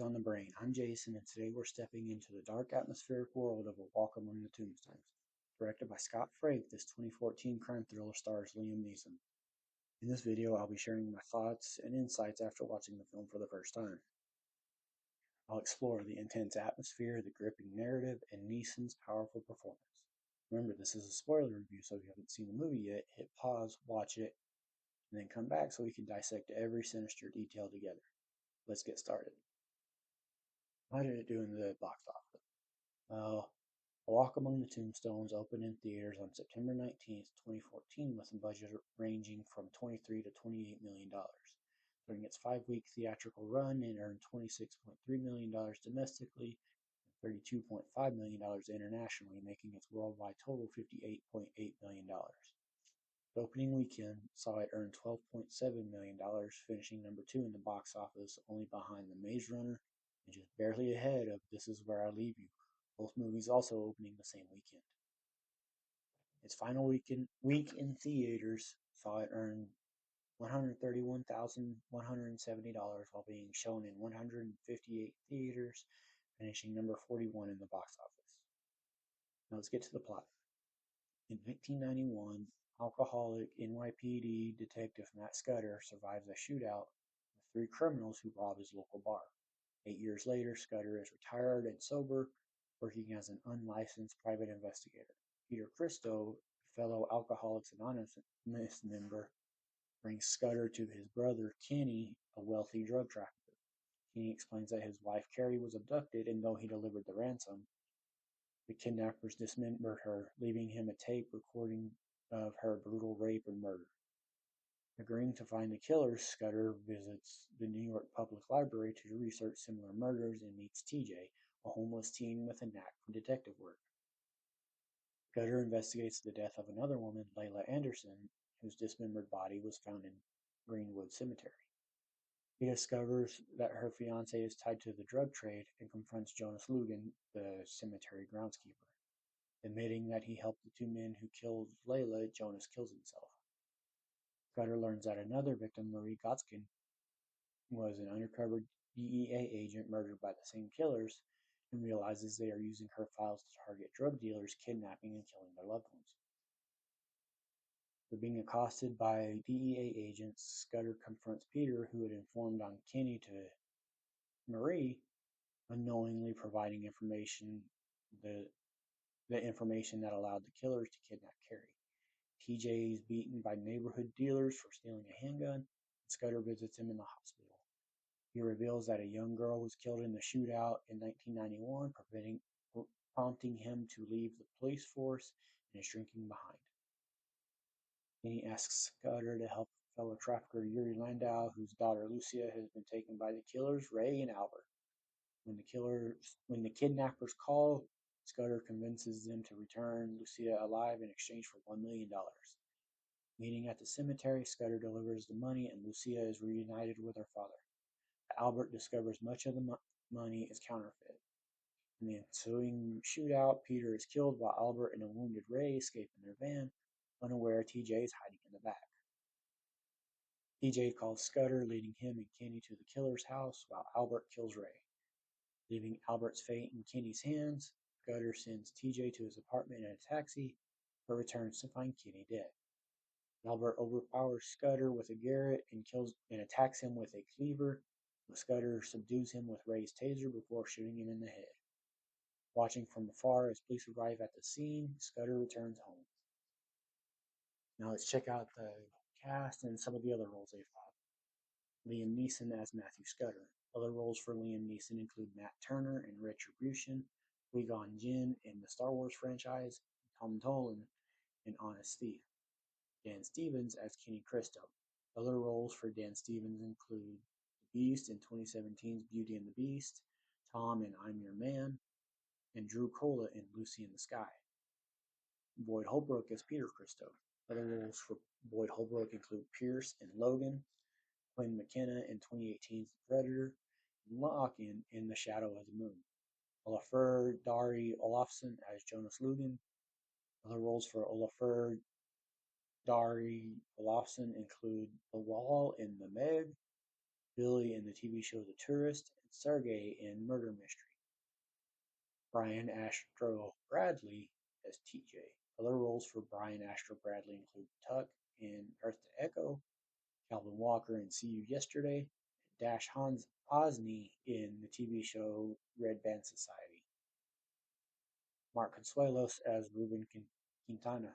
on the Brain. I'm Jason, and today we're stepping into the dark atmospheric world of A Walk Among the Tombstones. Directed by Scott Frake, this 2014 crime thriller stars Liam Neeson. In this video, I'll be sharing my thoughts and insights after watching the film for the first time. I'll explore the intense atmosphere, the gripping narrative, and Neeson's powerful performance. Remember, this is a spoiler review, so if you haven't seen the movie yet, hit pause, watch it, and then come back so we can dissect every sinister detail together. Let's get started. How did it do in the box office? Well, A Walk Among the Tombstones opened in theaters on September 19th, 2014, with a budget ranging from $23 to $28 million. During its 5-week theatrical run, it earned $26.3 million domestically and $32.5 million internationally, making its worldwide total $58.8 million. The opening weekend saw it earn $12.7 million, finishing number 2 in the box office, only behind The Maze Runner and just barely ahead of This Is Where I Leave You, both movies also opening the same weekend. Its final week in theaters saw it earn $131,170 while being shown in 158 theaters, finishing number 41 in the box office. Now let's get to the plot. In 1991, alcoholic NYPD detective Matt Scudder survives a shootout with 3 criminals who rob his local bar. 8 years later, Scudder is retired and sober, working as an unlicensed private investigator. Peter Cristo, a fellow Alcoholics Anonymous member, brings Scudder to his brother Kenny, a wealthy drug trafficker. Kenny explains that his wife Carrie was abducted, and though he delivered the ransom, the kidnappers dismembered her, leaving him a tape recording of her brutal rape and murder. Agreeing to find the killers, Scudder visits the New York Public Library to research similar murders and meets TJ, a homeless teen with a knack for detective work. Scudder investigates the death of another woman, Layla Anderson, whose dismembered body was found in Greenwood Cemetery. He discovers that her fiancé is tied to the drug trade and confronts Jonas Lugan, the cemetery groundskeeper. Admitting that he helped the 2 men who killed Layla, Jonas kills himself. Scudder learns that another victim, Marie Gotskin, was an undercover DEA agent murdered by the same killers, and realizes they are using her files to target drug dealers, kidnapping and killing their loved ones. For being accosted by DEA agents, Scudder confronts Peter, who had informed on Kenny to Marie, unknowingly providing the information that allowed the killers to kidnap Carrie. TJ is beaten by neighborhood dealers for stealing a handgun, and Scudder visits him in the hospital. He reveals that a young girl was killed in the shootout in 1991, prompting him to leave the police force and is drinking behind. He asks Scudder to help fellow trafficker Yuri Landau, whose daughter Lucia has been taken by the killers, Ray and Albert. When the kidnappers call, Scudder convinces them to return Lucia alive in exchange for $1 million. Meeting at the cemetery, Scudder delivers the money and Lucia is reunited with her father. Albert discovers much of the money is counterfeit. In the ensuing shootout, Peter is killed while Albert and a wounded Ray escape in their van, unaware TJ is hiding in the back. TJ calls Scudder, leading him and Kenny to the killer's house while Albert kills Ray. Leaving Albert's fate in Kenny's hands, Scudder sends TJ to his apartment in a taxi, but returns to find Kenny dead. Albert overpowers Scudder with a garrote and attacks him with a cleaver, but Scudder subdues him with Ray's taser before shooting him in the head. Watching from afar as police arrive at the scene, Scudder returns home. Now let's check out the cast and some of the other roles they've had. Liam Neeson as Matthew Scudder. Other roles for Liam Neeson include Matt Turner in Retribution, Qui-Gon Jinn in the Star Wars franchise, Tom Tolan in Honest Thief. Dan Stevens as Kenny Cristo. Other roles for Dan Stevens include The Beast in 2017's Beauty and the Beast, Tom in I'm Your Man, and Drew Cola in Lucy in the Sky. Boyd Holbrook as Peter Cristo. Other roles for Boyd Holbrook include Pierce in Logan, Quinn McKenna in 2018's The Predator, and Locke in The Shadow of the Moon. Olafur Dari Olafsson as Jonas Lugan. Other roles for Olafur Dari Olafsson include The Wall in The Meg, Billy in the TV show The Tourist, Sergey in Murder Mystery. Brian Astro Bradley as TJ. Other roles for Brian Astro Bradley include Tuck in Earth to Echo, Calvin Walker in See You Yesterday, and Dash Hans Osney in the TV show Red Band Society. Mark Consuelos as Ruben Quintana.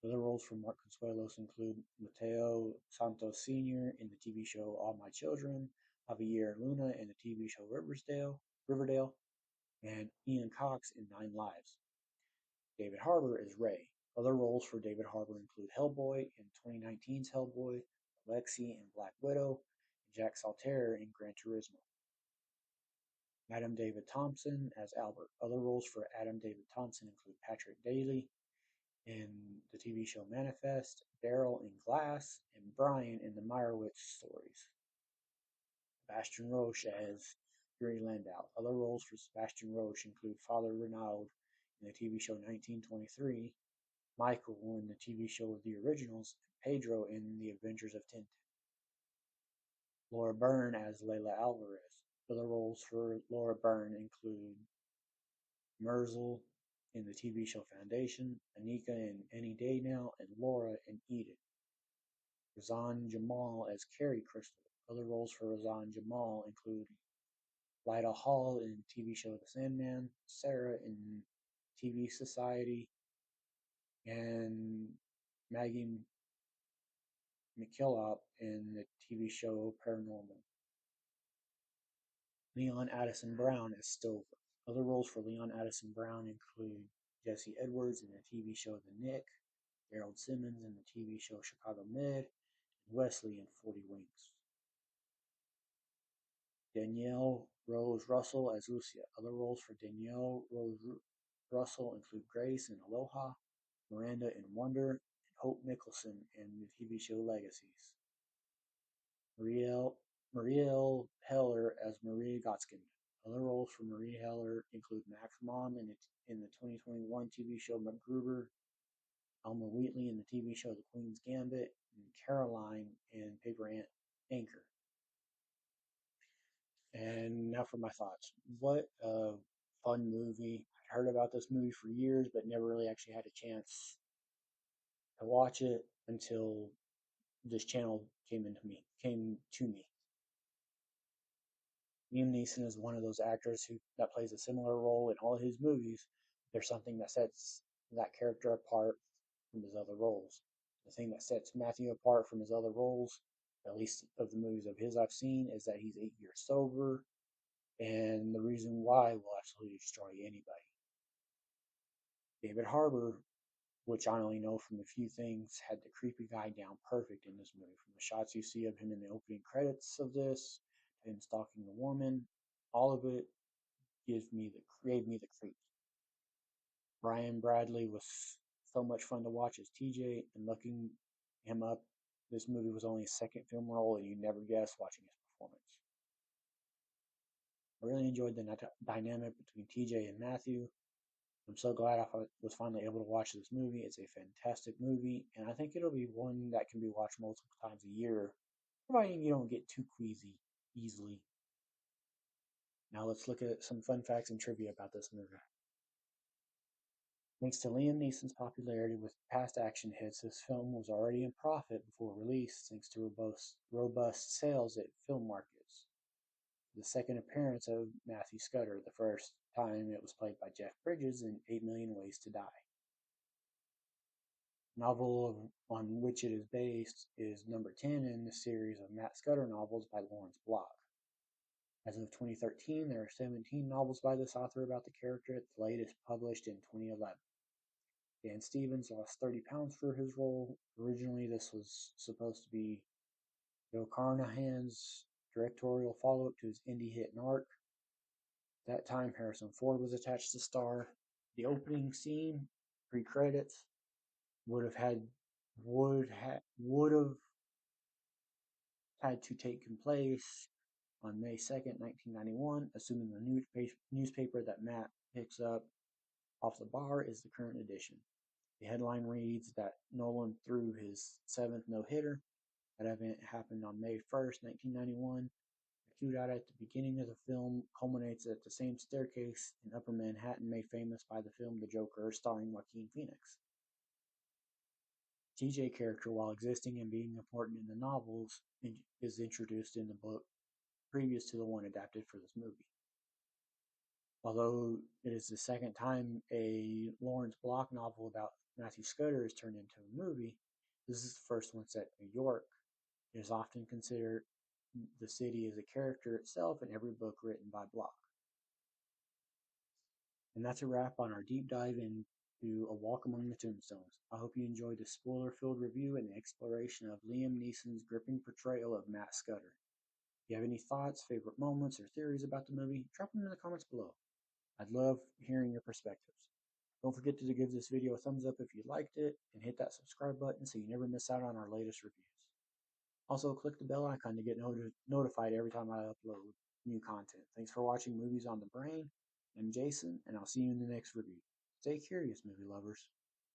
Other roles for Mark Consuelos include Mateo Santos Sr. in the TV show All My Children, Javier Luna in the TV show Riverdale, and Ian Cox in Nine Lives. David Harbour is Ray. Other roles for David Harbour include Hellboy in 2019's Hellboy, Alexi in Black Widow, and Jack Salter in Gran Turismo. Adam David Thompson as Albert. Other roles for Adam David Thompson include Patrick Daly in the TV show Manifest, Daryl in Glass, and Brian in the Meyerowitz stories. Sebastian Roche as Yuri Landau. Other roles for Sebastian Roche include Father Renaud in the TV show 1923, Michael in the TV show The Originals, and Pedro in The Adventures of Tintin. Laura Byrne as Layla Alvarez. Other roles for Laura Byrne include Merzel in the TV show Foundation, Anika in Any Day Now, and Laura in Eden. Razan Jamal as Carrie Crystal. Other roles for Razan Jamal include Lyda Hall in the TV show The Sandman, Sarah in TV Society, and Maggie McKillop in the TV show Paranormal. Leon Addison Brown as Stover. Other roles for Leon Addison Brown include Jesse Edwards in the TV show The Nick, Harold Simmons in the TV show Chicago Med, and Wesley in 40 Winks. Danielle Rose Russell as Lucia. Other roles for Danielle Rose Russell include Grace in Aloha, Miranda in Wonder, and Hope Nicholson in the TV show Legacies. Marielle Heller as Maria Gotskind. Other roles for Marie Heller include Max Mom in the 2021 TV show MacGruber, Elma Wheatley in the TV show The Queen's Gambit, and Caroline in Paper Anchor. And now for my thoughts. What a fun movie. I heard about this movie for years, but never really actually had a chance to watch it until this channel came to me. Liam Neeson is one of those actors that plays a similar role in all of his movies. There's something that sets that character apart from his other roles. The thing that sets Matthew apart from his other roles, at least of the movies of his I've seen, is that he's 8 years sober, and the reason why will absolutely destroy anybody. David Harbour, which I only know from a few things, had the creepy guy down perfect in this movie. From the shots you see of him in the opening credits of this, to him stalking the woman, all of it gave me the creeps. Brian Bradley was so much fun to watch as TJ, and looking him up, this movie was only his second film role, and you'd never guess watching his performance. I really enjoyed the dynamic between TJ and Matthew. I'm so glad I was finally able to watch this movie. It's a fantastic movie, and I think it'll be one that can be watched multiple times a year, providing you don't get too queasy easily. Now let's look at some fun facts and trivia about this movie. Thanks to Liam Neeson's popularity with past action hits, this film was already in profit before release, thanks to robust sales at film markets. The second appearance of Matthew Scudder, the first time it was played by Jeff Bridges in 8 Million Ways to Die. Novel on which it is based is number 10 in the series of Matt Scudder novels by Lawrence Block. As of 2013, there are 17 novels by this author about the character, the latest published in 2011. Dan Stevens lost 30 pounds for his role. Originally, this was supposed to be Joe Carnahan's directorial follow-up to his indie hit Narc. At that time, Harrison Ford was attached to star. The opening scene, pre-credits, would have had to take place on May 2nd, 1991, assuming the newspaper that Matt picks up off the bar is the current edition. The headline reads that Nolan threw his 7th no-hitter. That event happened on May 1st, 1991. shootout at the beginning of the film culminates at the same staircase in Upper Manhattan made famous by the film The Joker, starring Joaquin Phoenix. TJ character, while existing and being important in the novels, is introduced in the book previous to the one adapted for this movie. Although it is the second time a Lawrence Block novel about Matthew Scudder is turned into a movie, this is the first one set in New York. It is often considered the city as a character itself in every book written by Block. And that's a wrap on our deep dive into A Walk Among the Tombstones. I hope you enjoyed this spoiler-filled review and exploration of Liam Neeson's gripping portrayal of Matt Scudder. If you have any thoughts, favorite moments, or theories about the movie, drop them in the comments below. I'd love hearing your perspectives. Don't forget to give this video a thumbs up if you liked it, and hit that subscribe button so you never miss out on our latest reviews. Also, click the bell icon to get notified every time I upload new content. Thanks for watching Movies on the Brain. I'm Jason, and I'll see you in the next review. Stay curious, movie lovers.